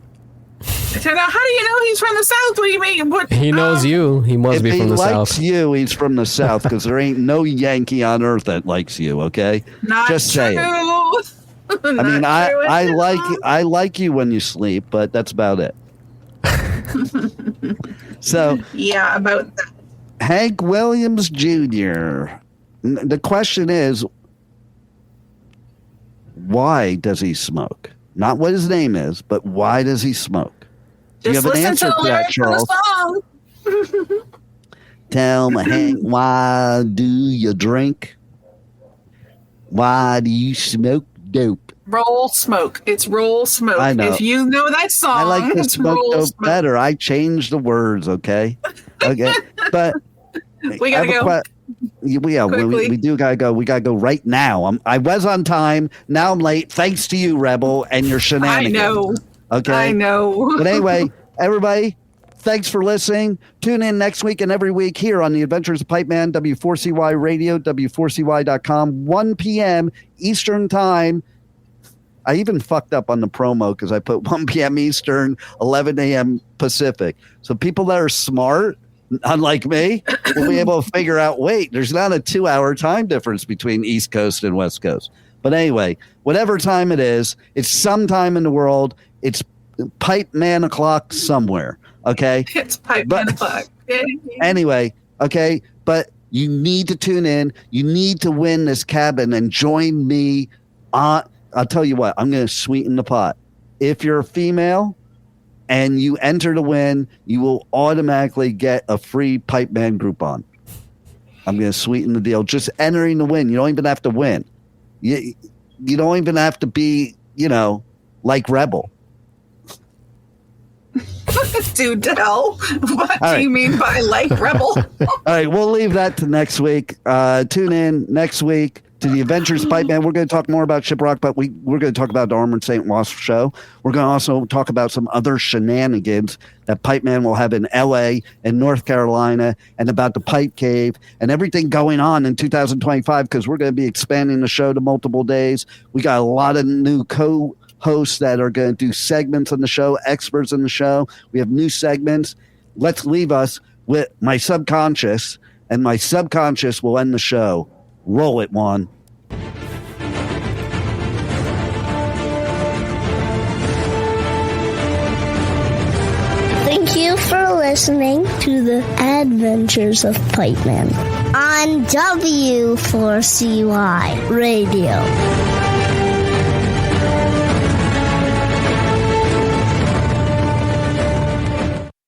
S4: So now, how do you know he's from the South? What do you mean? What?
S5: He knows you. He must
S6: If
S5: be
S6: he
S5: from the
S6: likes
S5: south.
S6: you, he's from the South, because there ain't no Yankee on earth that likes you, okay?
S4: Not
S6: Just
S4: true.
S6: saying. I mean, I like you when you sleep, but that's about it. So
S4: Yeah, about that.
S6: Hank Williams Jr. The question is, why does he smoke? Not what his name is, but why does he smoke? Do you
S4: Just
S6: have an
S4: listen
S6: answer
S4: to the
S6: for that,
S4: lyrics of
S6: Charles?
S4: the song.
S6: Tell me, Hank, why do you drink? Why do you smoke dope?
S4: Roll smoke. It's roll smoke.
S6: I know.
S4: If you know that song,
S6: I like to
S4: it's
S6: smoke
S4: roll
S6: dope
S4: smoke.
S6: better. I changed the words, okay? Okay, but
S4: We gotta go. Quickly.
S6: we do gotta go. We gotta go right now. I was on time. Now I'm late. Thanks to you, Rebel, and your
S4: I
S6: shenanigans.
S4: know.
S6: Okay.
S4: I know.
S6: But anyway, everybody, thanks for listening. Tune in next week and every week here on the Adventures of Pipeman, W4CY Radio, W4CY.com, 1 p.m. Eastern Time. I even fucked up on the promo because I put 1 p.m. Eastern, 11 a.m. Pacific. So people that are smart, unlike me, will be able to figure out, wait, there's not a 2-hour time difference between East Coast and West Coast. But anyway, whatever time it is, it's sometime in the world. It's Pipeman o'clock somewhere. Okay.
S4: It's pipe
S6: But-
S4: 10 o'clock.
S6: Anyway, okay. But you need to tune in. You need to win this cabin and join me on. I'll tell you what, I'm going to sweeten the pot. If you're a female and you enter to win, you will automatically get a free Pipeman Groupon. I'm going to sweeten the deal. Just entering to win. You don't even have to win. You don't even have to be, like Rebel.
S4: Do tell. What do
S6: right.
S4: you mean by like Rebel?
S6: All right, we'll leave that to next week. Tune in next week to the Adventures of Pipeman. We're going to talk more about Shiprocked, but we're going to talk about the Armored Saint and W.A.S.P show. We're going to also talk about some other shenanigans that Pipeman will have in L.A. and North Carolina, and about the Pipe Cave and everything going on in 2025, because we're going to be expanding the show to multiple days. We got a lot of new hosts that are going to do segments on the show, experts in the show. We have new segments. Let's leave us with my subconscious, and my subconscious will end the show. Roll it, Juan.
S2: Thank you for listening to the Adventures of Pipeman on W4CY Radio.